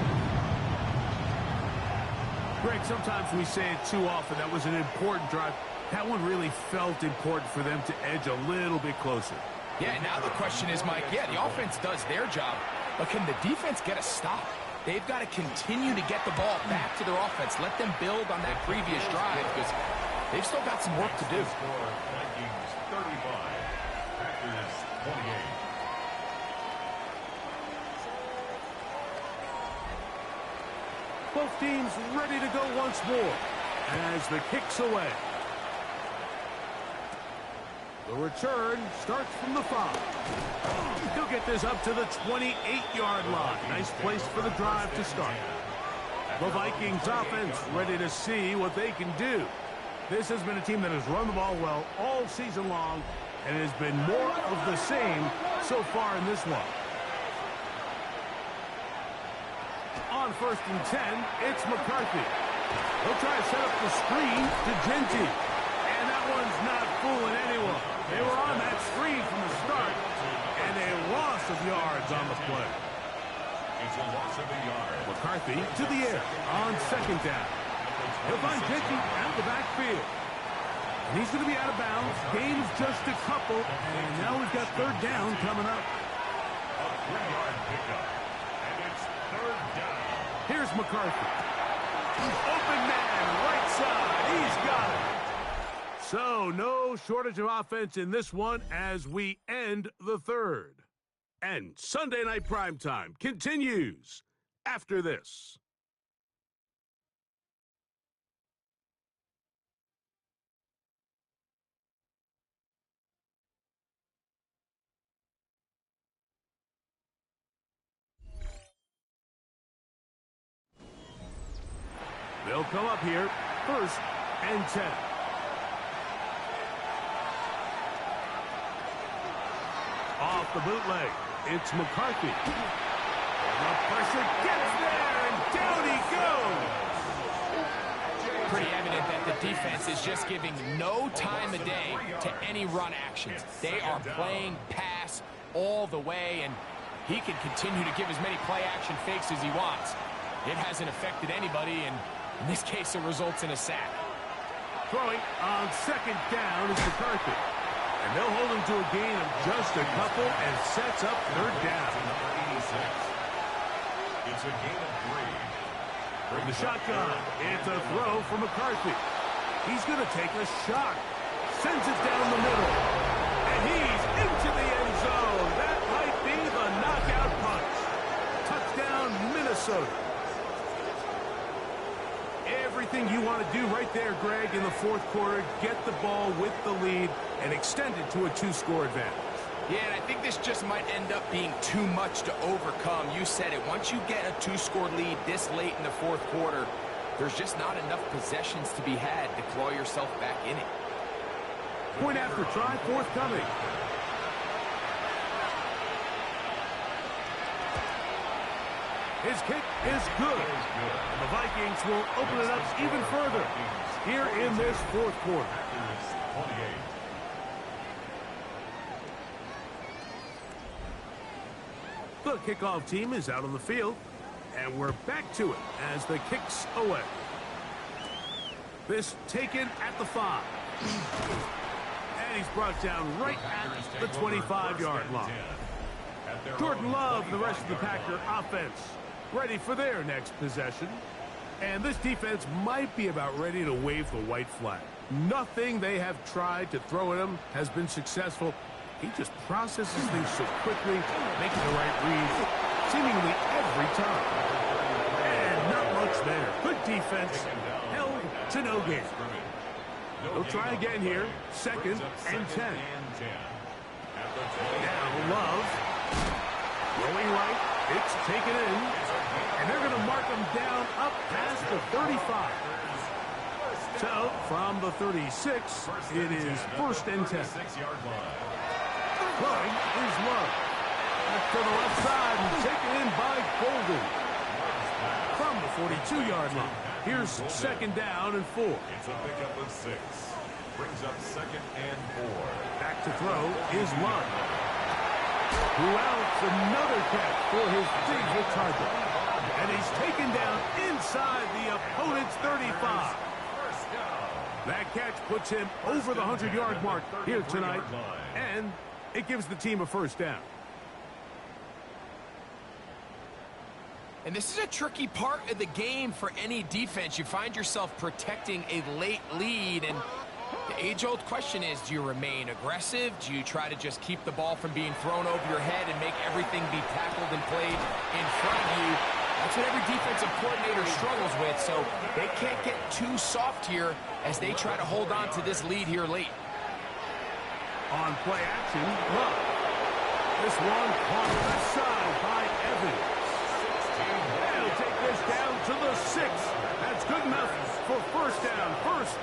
Greg, sometimes we say it too often. That was an important drive. That one really felt important for them to edge a little bit closer. Yeah, now the question is, Mike, yeah, the offense does their job, but can the defense get a stop? They've got to continue to get the ball back to their offense. Let them build on that previous drive because they've still got some work to do. Vikings 35, Packers 28. Both teams ready to go once more as the kick's away. The return starts from the 5. He'll get this up to the 28-yard line. Nice place for the drive to start. The Vikings offense ready to see what they can do. This has been a team that has run the ball well all season long, and it has been more of the same so far in this one. On 1st and 10, it's McCarthy. He'll try to set up the screen to Genty. And that one's not fooling anyone. They were on that screen from the start, and a loss of yards on the play. It's a loss of a yard. McCarthy to the air on second down. He'll find Kinetik out of the backfield. And he's going to be out of bounds. Gain of just a couple. And now we've got third down coming up. A 3-yard pickup. And it's third down. Here's McCarthy. Open man, right side. He's got it. So, no shortage of offense in this one as we end the third. And Sunday Night Primetime continues after this. They'll come up here, 1st and 10. Off the bootleg, it's McCarthy. The pressure gets there, and down he goes. Pretty evident that the defense is just giving no time of day to any run actions. They are playing pass all the way, and he can continue to give as many play-action fakes as he wants. It hasn't affected anybody, and in this case, it results in a sack. Throwing on second down is McCarthy. And they'll hold him to a gain of just a couple and sets up third down. Number 86. It's a gain of 3. From the shotgun, it's a throw for McCarthy. He's going to take a shot. Sends it down the middle. And he's into the end zone. That might be the knockout punch. Touchdown, Minnesota. Everything you want to do right there, Greg, in the fourth quarter, get the ball with the lead and extend it to a 2-score advantage. Yeah, and I think this just might end up being too much to overcome. You said it. Once you get a 2-score lead this late in the fourth quarter, there's just not enough possessions to be had to claw yourself back in it. Point after try forthcoming. His kick is good. And the Vikings will open it up even further here in this fourth quarter. The kickoff team is out on the field, and we're back to it as the kick's away. This taken at the 5. And he's brought down right at the 25-yard line. Jordan Love and the rest of the Packer offense ready for their next possession. And this defense might be about ready to wave the white flag. Nothing they have tried to throw at him has been successful. He just processes things so quickly, making the right reads seemingly every time. And not much there. Good defense, held to no gain. They'll try again here, 2nd and 10. Now Love, rolling right, it's taken in. And they're going to mark him down up past the 35. So, from the 36, it is 1st and 10. Throwing is Love. Back to the left side and taken in by Golden. From the 42-yard line, here's 2nd down and 4. It's a pickup of 6. Brings up 2nd and 4. Back to throw is Love. Who else? Another catch for his favorite target. And he's taken down inside the opponent's 35. That catch puts him over the 100-yard mark here tonight. And it gives the team a 1st down. And this is a tricky part of the game for any defense. You find yourself protecting a late lead, and the age-old question is, do you remain aggressive? Do you try to just keep the ball from being thrown over your head and make everything be tackled and played in front of you? That's what every defensive coordinator struggles with, so they can't get too soft here as they try to hold on to this lead here late. On play action, Love. This one caught left side by Evans. They'll take this down to the 6. That's good enough for 1st down, 1st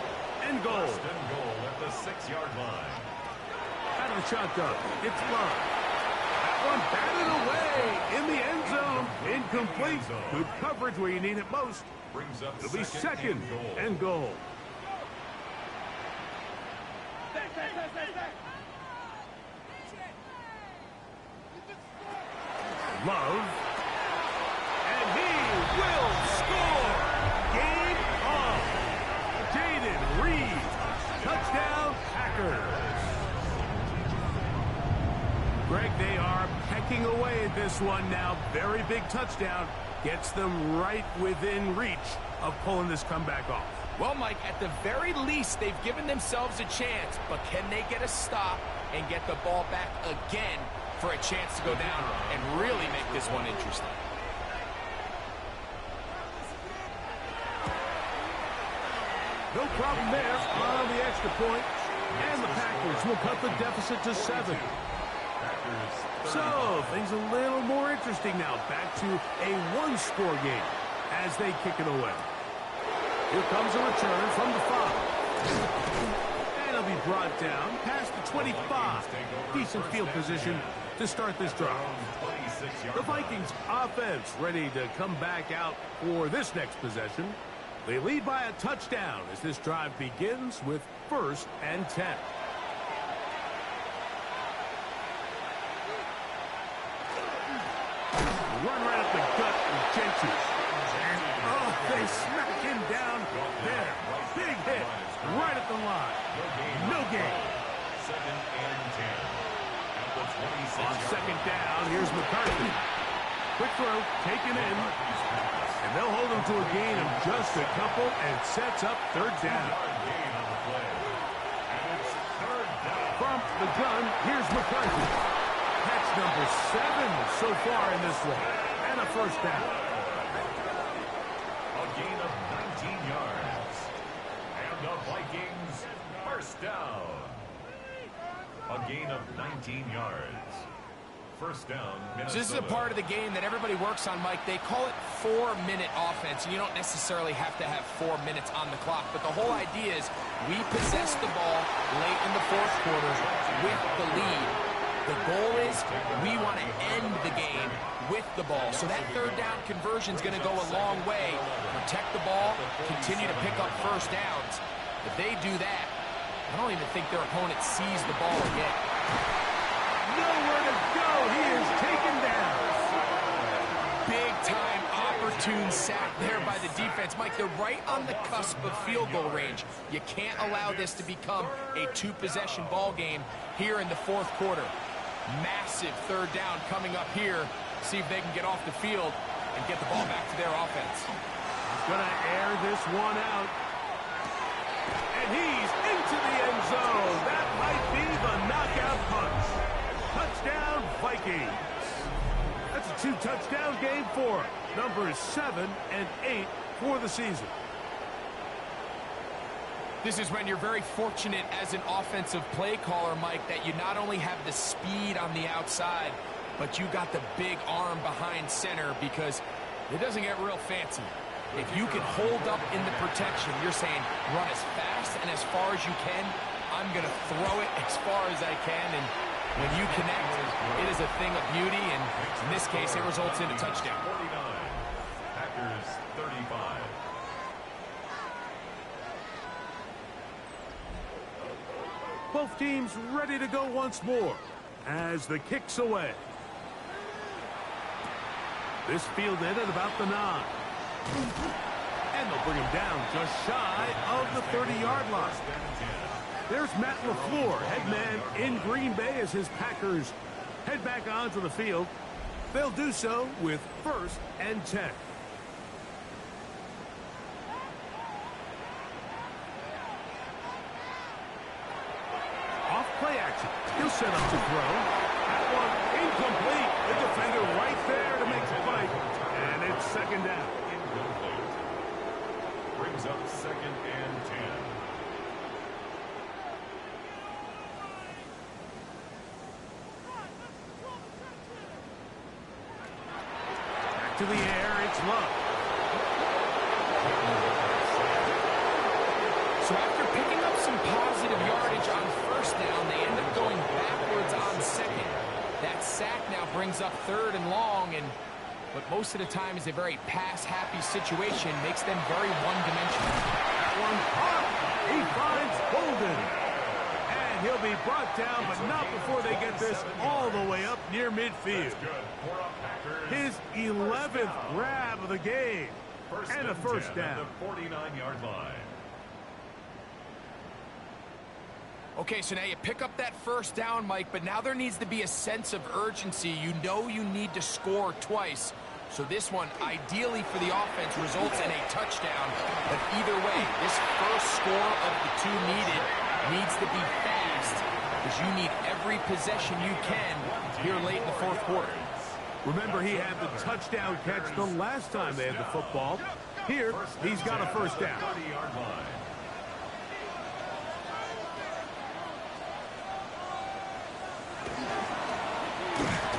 and goal. 1st and goal at the 6-yard line. Out of the shotgun, it's Love. That one batted away in the end zone. Incomplete. Good coverage where you need it most. Brings up It'll be 2nd and goal. Love Greg, they are pecking away at this one now. Very big touchdown. Gets them right within reach of pulling this comeback off. Well, Mike, at the very least, they've given themselves a chance, but can they get a stop and get the ball back again for a chance to go down and really make this one interesting? No problem there on the extra point. And the Packers will cut the deficit to 7. So, things a little more interesting now. Back to a one-score game as they kick it away. Here comes a return from the 5. And it'll be brought down past the 25. Decent field position to start this drive. The Vikings offense ready to come back out for this next possession. They lead by a touchdown as this drive begins with 1st and 10. Run right up the gut with Gentry. And, they smack him down there. Big hit right at the line. No gain. 2nd and 10. On 2nd down, here's McCarthy. Quick throw, taken in. And they'll hold him to a gain of just a couple and sets up 3rd down. From the gun, here's McCarthy. Catch number 7 so far in this one. And a 1st down. A gain of 19 yards. And the Vikings 1st down. A gain of 19 yards. 1st down, Minnesota. So this is a part of the game that everybody works on, Mike. They call it 4-minute offense. You don't necessarily have to have 4 minutes on the clock, but the whole idea is we possess the ball late in the 4th quarter with the lead. The goal is we want to end the game with the ball. So that 3rd down conversion is going to go a long way. Protect the ball, continue to pick up 1st downs. If they do that, I don't even think their opponent sees the ball again. Nowhere to go. He is taken down. Big-time opportune sack there by the defense. Mike, they're right on the cusp of field goal range. You can't allow this to become a 2-possession ball game here in the 4th quarter. Massive 3rd down coming up here. See if they can get off the field and get the ball back to their offense. He's going to air this one out. And he's into the end zone. That might be the knockout punch. Touchdown, Vikings. That's a 2-touchdown game for him. Numbers 7 and 8 for the season. This is when you're very fortunate as an offensive play caller, Mike, that you not only have the speed on the outside, but you got the big arm behind center because it doesn't get real fancy. If you can hold up in the protection, you're saying run as fast and as far as you can. I'm going to throw it as far as I can, and when you connect, it is a thing of beauty, and in this case, it results in a touchdown. 49. Packers 35. Both teams ready to go once more as the kick's away. This fielded at about the 9. And they'll bring him down just shy of the 30-yard line. There's Matt LaFleur, head man in Green Bay as his Packers head back onto the field. They'll do so with 1st and 10. Off play action. He'll set up to throw. That one incomplete. The defender right there to make the fight. And it's 2nd down. Incomplete. Brings up 2nd and 10. Back to the air. It's Love. So after picking up some positive yardage on 1st down, they end up going backwards on 2nd. That sack now brings up 3rd and long, and what most of the time is a very pass-happy situation makes them very one-dimensional. That one caught. He finds Holden. And he'll be brought down, but not before they get this all the way up near midfield. His 11th grab of the game. And a 1st down. At the 49-yard line. Okay, so now you pick up that first down, Mike, but now there needs to be a sense of urgency. You know you need to score twice. So this one, ideally for the offense, results in a touchdown. But either way, this first score of the two needs to be fast, because you need every possession you can here late in the fourth quarter. Remember, he had the touchdown catch the last time they had the football. Here, he's got a first down.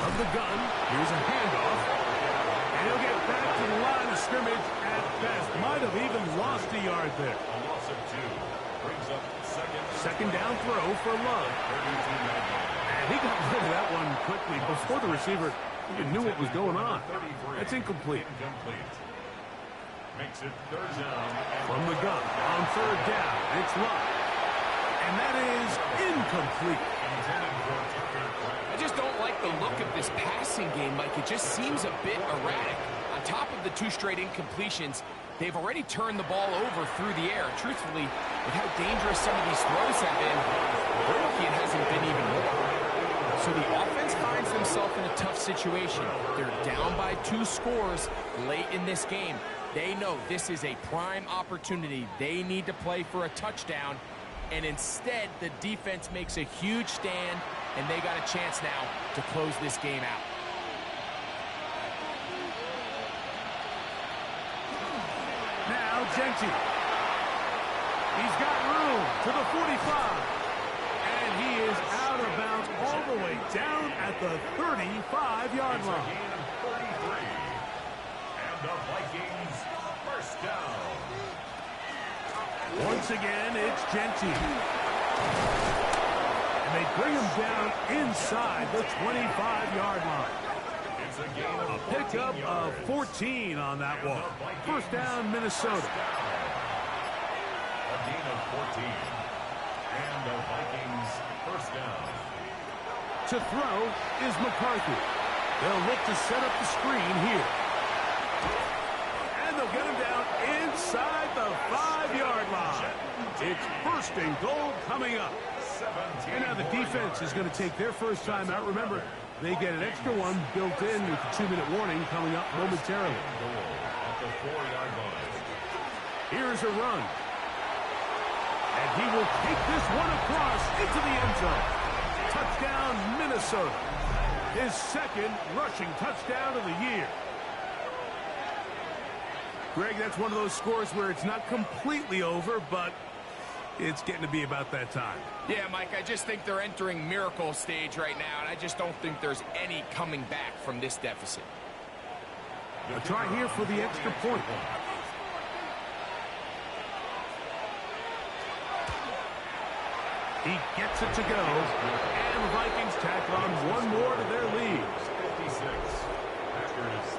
Of the gun, here's a handoff. And he'll get back to the line of scrimmage at best. Might have even lost a yard there. A loss of 2 brings up second down throw for Love. And he got rid of that one quickly before the receiver even knew what was going on. That's incomplete. Makes it third down. From the gun on third down, it's Love. And that is incomplete. I just don't like the look of this passing game, Mike. It just seems a bit erratic. On top of the 2 straight incompletions, they've already turned the ball over through the air. Truthfully, with how dangerous some of these throws have been, it hasn't been even more. So the offense finds themselves in a tough situation. They're down by 2 scores late in this game. They know this is a prime opportunity. They need to play for a touchdown. And instead, the defense makes a huge stand, and they got a chance now to close this game out. Now, Genty. He's got room to the 45. And he is out of bounds all the way down at the 35-yard line. And the Vikings first down. Once again, it's Genty. And they bring him down inside the 25-yard line. It's a gain of A pickup of 14 on that one. First down, Minnesota. A gain of 14. And the Vikings first down. To throw is McCarthy. They'll look to set up the screen here. And they'll get him down inside the 5-yard line. It's first and goal coming up. And now the defense is going to take their first time out. Remember, they get an extra one built in with the 2-minute warning coming up momentarily. At the 4-yard line. Here's a run. And he will take this one across into the end zone. Touchdown, Minnesota. His second rushing touchdown of the year. Greg, that's one of those scores where it's not completely over, but it's getting to be about that time. Yeah, Mike, I just think they're entering miracle stage right now, and I just don't think there's any coming back from this deficit. A try here for the extra point. He gets it to go, and the Vikings tack on one more to their lead. 56. Packers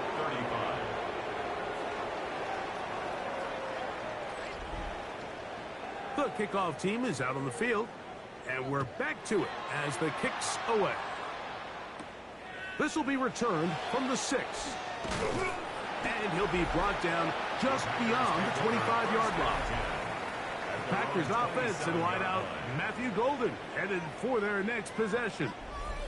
35. The kickoff team is out on the field, and we're back to it as the kick's away. This will be returned from the 6. And he'll be brought down just beyond the 25-yard line. Packers offense and wideout Matthew Golden headed for their next possession.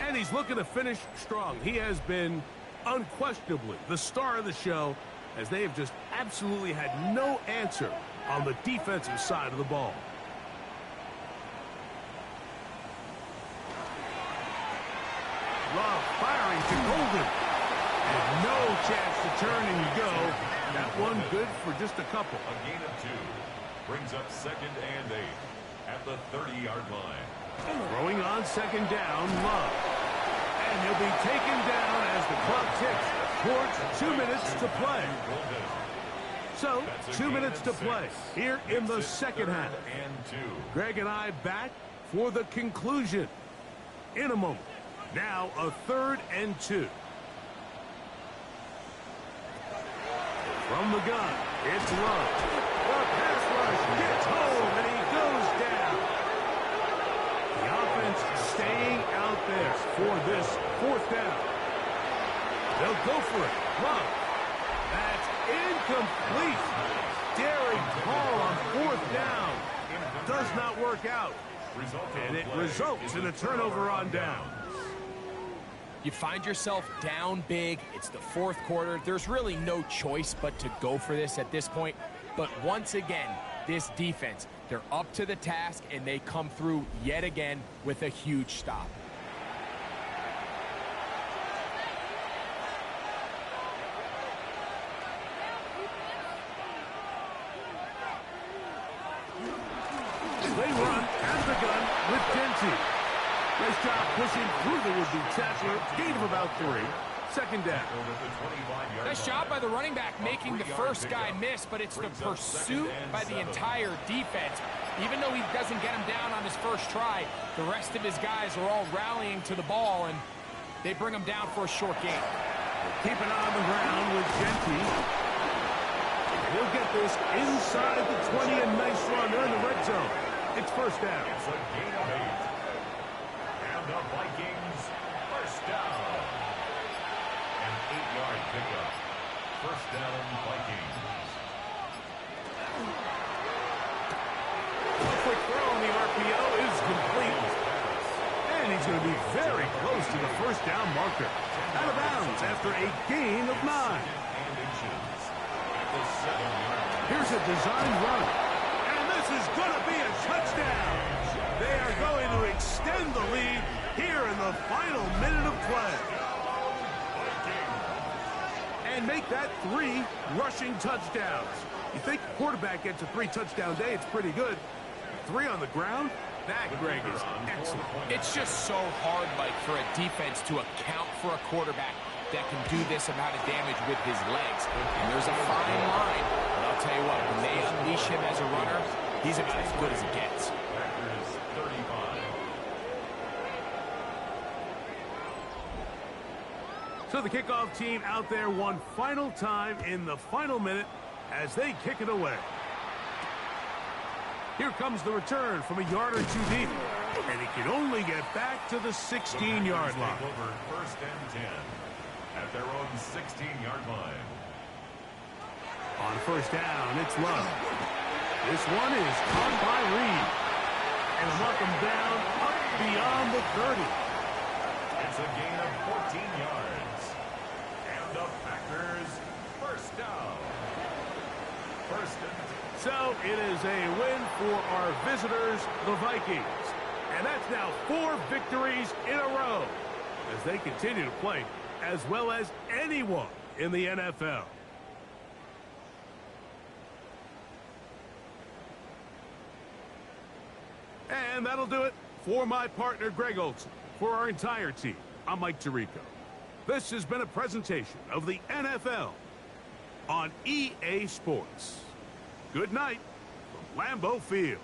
And he's looking to finish strong. He has been unquestionably the star of the show, as they have just absolutely had no answer on the defensive side of the ball. Love firing to Golden. And no chance to turn and go. That one good for just a couple. A gain of 2 brings up second and 8 at the 30-yard line. Throwing on second down, Love. And he'll be taken down as the clock ticks towards 2 minutes to play. So, 2 minutes to play here in the second half. Greg and I back for the conclusion in a moment. Now a 3rd and 2. From the gun, it's Love. The pass rush gets home, and he goes down. The offense staying out there for this 4th down. They'll go for it. Love. That's incomplete. Daring call on 4th down. Does not work out. And it results in a turnover on downs. You find yourself down big. It's the fourth quarter. There's really no choice but to go for this at this point. But once again, this defense, they're up to the task, and they come through yet again with a huge stop. They run at the gun with Kinetik. Nice job pushing through the would-be tackler. Gain of about 3. Second down. Nice job by the running back making the first guy miss, but it's the pursuit by the entire defense. Even though he doesn't get him down on his first try, the rest of his guys are all rallying to the ball, and they bring him down for a short gain. Keep an eye on the ground with Kinetik. He'll get this inside the 20, and nice run. They're in the red zone. It's first down. It's a gain of 8. And the Vikings first down. An 8-yard pickup. First down, Vikings. A quick throw on the RPO is complete. And he's going to be very close to the first down marker. Out of bounds after a gain of 9. Here's a design run. And this is going to be a touchdown. They are going to extend the lead here in the final minute of play. And make that 3 rushing touchdowns. You think a quarterback gets a 3-touchdown day, it's pretty good. 3 on the ground? That, Greg, is excellent. It's just so hard, Mike, for a defense to account for a quarterback that can do this amount of damage with his legs. And there's a fine line. But I'll tell you what, when they unleash him as a runner, he's about as good as it gets. Packers 35. So the kickoff team out there one final time in the final minute as they kick it away. Here comes the return from a yard or 2 deep. And he can only get back to the 16-yard line. Over first and 10 at their own 16-yard line. On first down, it's Love. This one is caught by Reed. And mark him down up beyond the 30. It's a gain of 14 yards. And the Packers first down. First and 10. So it is a win for our visitors, the Vikings. And that's now 4 victories in a row as they continue to play as well as anyone in the NFL. And that'll do it for my partner, Greg Olson. For our entire team, I'm Mike Tirico. This has been a presentation of the NFL on EA Sports. Good night from Lambeau Field.